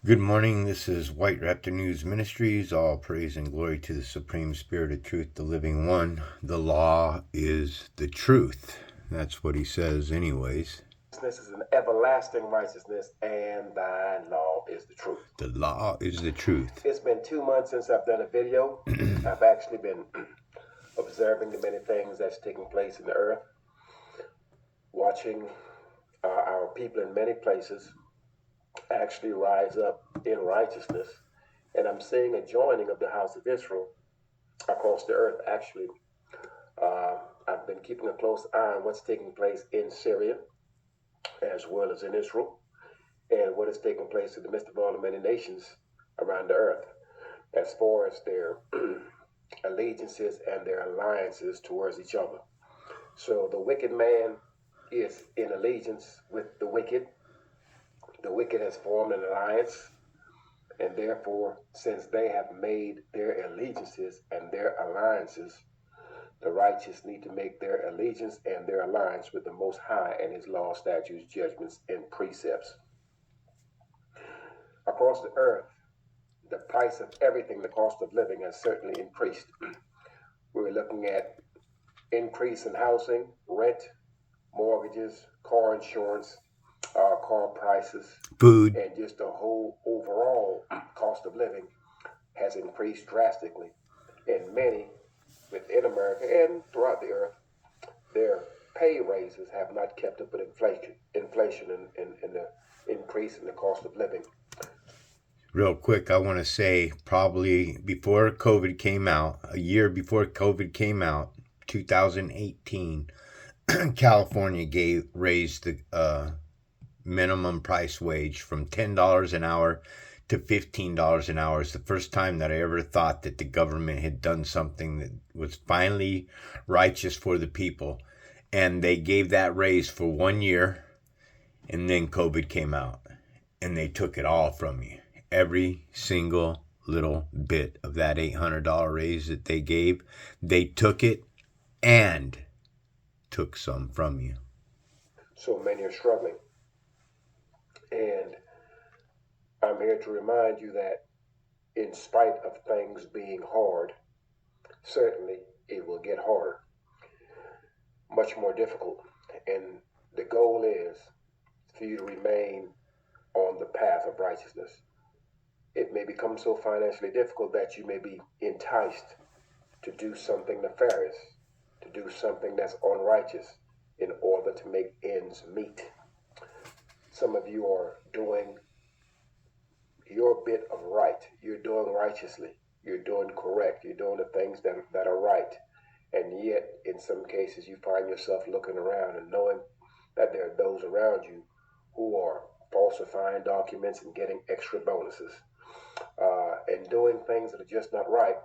Good morning. This is White Raptor News Ministries. All praise and glory to the Supreme Spirit of Truth, the Living One. The law is the truth. That's what he says, anyways. This is an everlasting righteousness, and thy law is the truth. The law is the truth. It's been 2 months since I've done a video. I've actually been observing the many things that's taking place in the earth, watching our people in many places actually rise up in righteousness. And I'm seeing a joining of the house of Israel across the earth, actually. I've been keeping a close eye on what's taking place in Syria as well as in Israel, and what is taking place in the midst of all the many nations around the earth as far as their allegiances and their alliances towards each other. So the wicked man is in allegiance with the wicked. The wicked has formed an alliance, and therefore, since they have made their allegiances and their alliances, the righteous need to make their allegiance and their alliance with the Most High and His law, statutes, judgments, and precepts. Across the earth, the price of everything, the cost of living, has certainly increased. We're looking at increase in housing, rent, mortgages, car insurance, car prices, Food. and just the whole overall cost of living has increased drastically. And many within America and throughout the earth, their pay raises have not kept up with inflation and the increase in the cost of living. Real quick, I want to say probably before COVID came out, a year before COVID came out, 2018, California raised the minimum price wage from $10 an hour to $15 an hour. It's the first time that I ever thought that the government had done something that was finally righteous for the people. And they gave that raise for 1 year, and then COVID came out, and they took it all from you. Every single little bit of that $800 raise that they gave, they took it and took some from you. So many are struggling. And I'm here to remind you that in spite of things being hard, certainly it will get harder, much more difficult. And the goal is for you to remain on the path of righteousness. It may become so financially difficult that you may be enticed to do something nefarious, to do something that's unrighteous in order to make ends meet. Some of you are doing your bit of right. You're doing righteously. You're doing correct. You're doing the things that are right. And yet, in some cases, you find yourself looking around and knowing that there are those around you who are falsifying documents and getting extra bonuses and doing things that are just not right,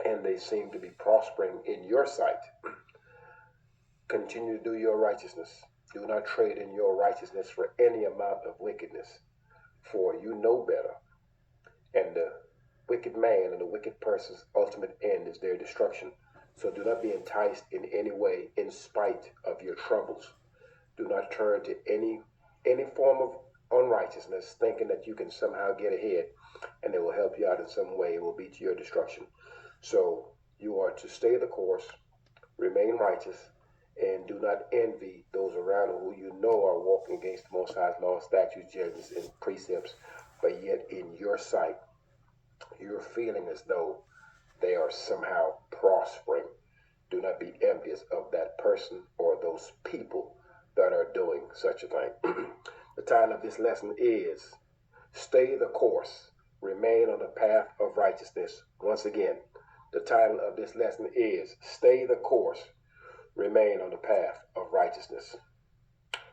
and they seem to be prospering in your sight. Continue to do your righteousness. Do not trade in your righteousness for any amount of wickedness, for you know better. And the wicked man and the wicked person's ultimate end is their destruction. So do not be enticed in any way in spite of your troubles. Do not turn to any form of unrighteousness thinking that you can somehow get ahead and it will help you out in some way. It will be to your destruction. So you are to stay the course, remain righteous, and do not envy those around who you know are walking against the Most High's law, statutes, judgments, and precepts, but yet in your sight, you're feeling as though they are somehow prospering. Do not be envious of that person or those people that are doing such a thing. The title of this lesson is Stay the Course, Remain on the Path of Righteousness. Once again, the title of this lesson is Stay the Course, Remain on the Path of Righteousness.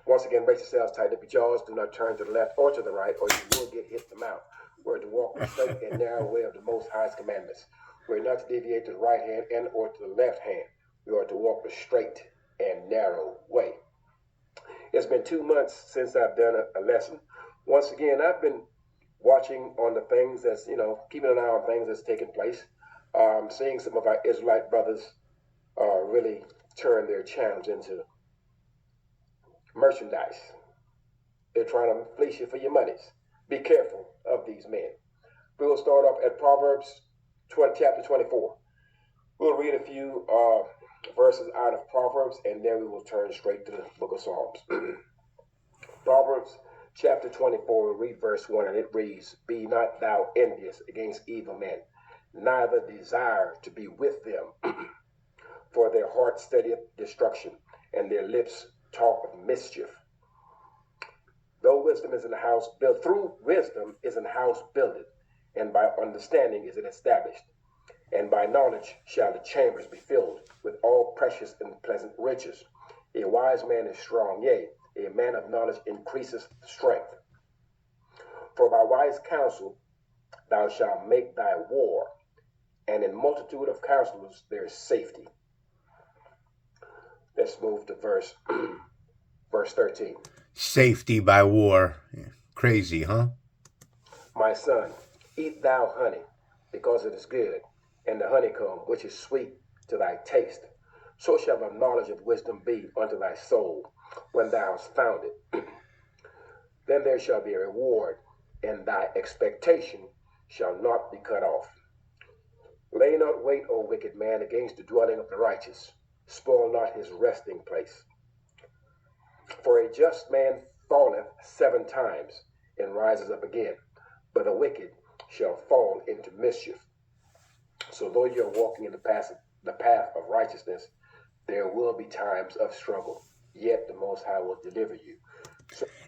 Once again, brace yourselves, tighten up your jaws. Do not turn to the left or to the right, or you will get hit in the mouth. We're to walk the straight and narrow way of the Most High's commandments. We're not to deviate to the right hand and or to the left hand. We are to walk the straight and narrow way. It's been 2 months since I've done a lesson. Once again, I've been watching on the things that's, keeping an eye on things that's taking place. Seeing some of our Israelite brothers really turn their channels into merchandise. They're trying to fleece you for your monies. Be careful of these men. We will start off at Proverbs chapter 24. We'll read a few verses out of Proverbs, and then we will turn straight to the book of Psalms. Proverbs chapter 24, we'll read verse 1, and it reads, Be not thou envious against evil men, neither desire to be with them. For their heart studieth destruction, and their lips talk of mischief. Though wisdom is in the house built, through wisdom is an house builded, and by understanding is it established. And by knowledge shall the chambers be filled with all precious and pleasant riches. A wise man is strong, yea, a man of knowledge increaseth strength. For by wise counsel thou shalt make thy war, and in multitude of counselors there is safety. Let's move to verse 13. Safety by war. Crazy, huh? My son, eat thou honey, because it is good, and the honeycomb, which is sweet to thy taste. So shall the knowledge of wisdom be unto thy soul, when thou hast found it. Then there shall be a reward, and thy expectation shall not be cut off. Lay not wait, O wicked man, against the dwelling of the righteous. Spoil not his resting place. For a just man falleth 7 times, and rises up again, but a wicked shall fall into mischief. So though you're walking in the path of righteousness, there will be times of struggle, yet the Most High will deliver you.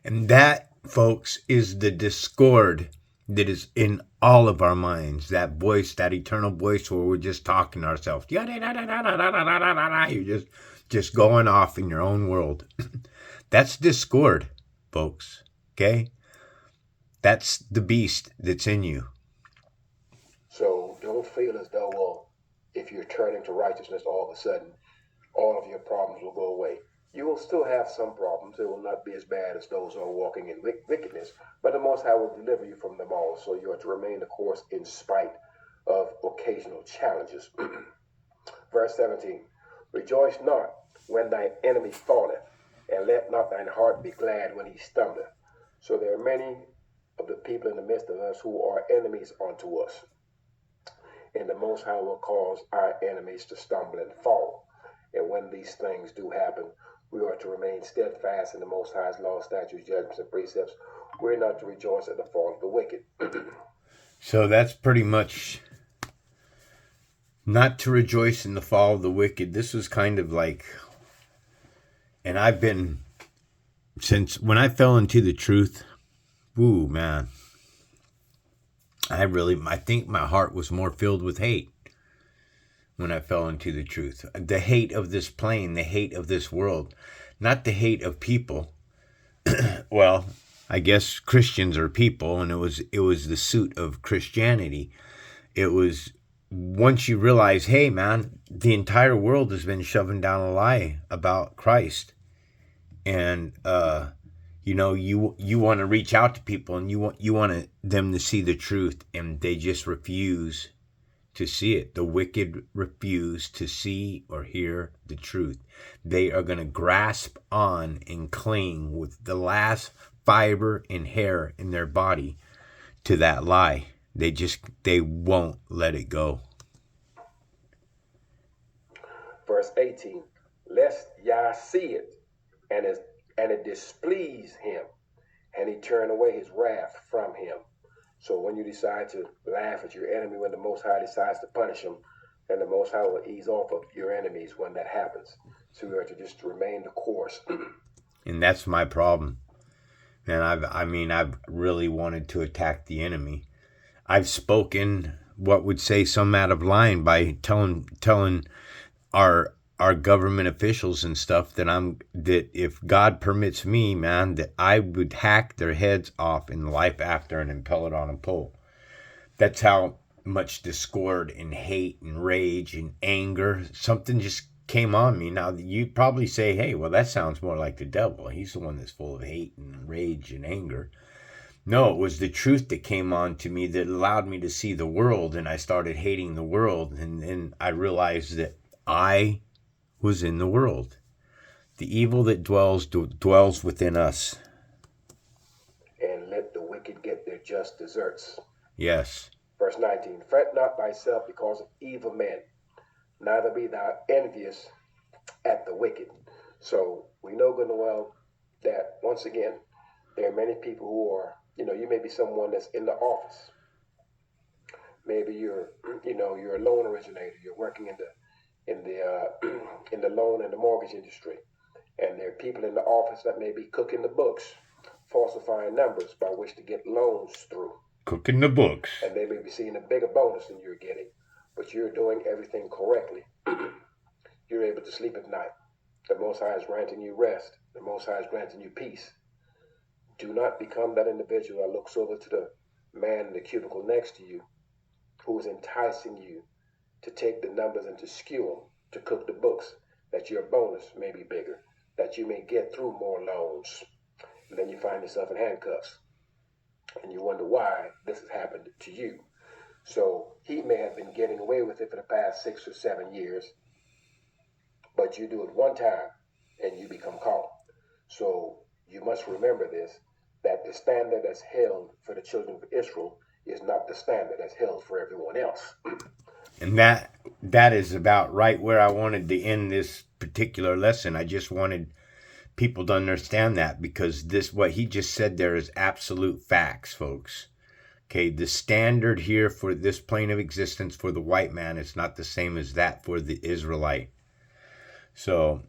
And that, folks, is the discord that is in all of our minds. That voice, that eternal voice where we're just talking to ourselves. You're just going off in your own world. That's discord, folks. Okay? That's the beast that's in you. So don't feel as though, well, if you're turning to righteousness, all of a sudden, all of your problems will go away. You will still have some problems. It will not be as bad as those who are walking in wickedness, but the Most High will deliver you from them all. So you are to remain the course in spite of occasional challenges. Verse 17, Rejoice not when thine enemy falleth, and let not thine heart be glad when he stumbleth. So there are many of the people in the midst of us who are enemies unto us. And the Most High will cause our enemies to stumble and fall. And when these things do happen, we are to remain steadfast in the Most High's law, statutes, judgments, and precepts. We're not to rejoice at the fall of the wicked. So that's pretty much not to rejoice in the fall of the wicked. This was kind of like, and I've been, since when I fell into the truth, ooh, man, I think my heart was more filled with hate when I fell into the truth. The hate of this plane, the hate of this world, not the hate of people. Well, I guess Christians are people, and it was the suit of Christianity. It was, once you realize, hey man, the entire world has been shoving down a lie about Christ. And you want to reach out to people, and you want them to see the truth, and they just refuse to see it. The wicked refuse to see or hear the truth. They are going to grasp on and cling with the last fiber and hair in their body to that lie. They won't let it go. Verse 18, Lest Yah see it, and it displease him, and he turn away his wrath from him. So when you decide to laugh at your enemy, when the Most High decides to punish him, then the Most High will ease off of your enemies when that happens. So we are to just remain the course. And that's my problem. And I've really wanted to attack the enemy. I've spoken what would say some out of line by telling our government officials and stuff that if God permits me, man, that I would hack their heads off in life after and impale it on a pole. That's how much discord and hate and rage and anger, something just came on me. Now you'd probably say, hey, well, that sounds more like the devil. He's the one that's full of hate and rage and anger. No, it was the truth that came on to me that allowed me to see the world, and I started hating the world, and then I realized that I was in the world. The evil that dwells within us. And let the wicked get their just deserts. Yes. Verse 19, fret not thyself because of evil men, neither be thou envious at the wicked. So we know good and well that, once again, there are many people who are, you may be someone that's in the office. Maybe you're a loan originator. You're working in the loan and the mortgage industry, and there are people in the office that may be cooking the books, falsifying numbers by which to get loans through. Cooking the books. And they may be seeing a bigger bonus than you're getting, but you're doing everything correctly. You're able to sleep at night. The Most High is granting you rest. The Most High is granting you peace. Do not become that individual that looks over to the man in the cubicle next to you who is enticing you to take the numbers and to skew them, to cook the books, that your bonus may be bigger, that you may get through more loans. And then you find yourself in handcuffs. And you wonder why this has happened to you. So he may have been getting away with it for the past 6 or 7 years, but you do it one time and you become caught. So you must remember this, that the standard that's held for the children of Israel is not the standard that's held for everyone else. And that is about right where I wanted to end this particular lesson. I just wanted people to understand that, because what he just said there is absolute facts, folks. Okay, the standard here for this plane of existence for the white man is not the same as that for the Israelite. So,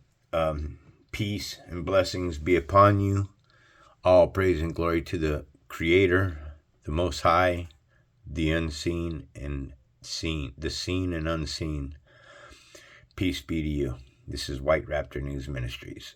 peace and blessings be upon you. All praise and glory to the Creator, the Most High, the unseen and seen, the seen and unseen. Peace be to you. This is White Raptor News Ministries.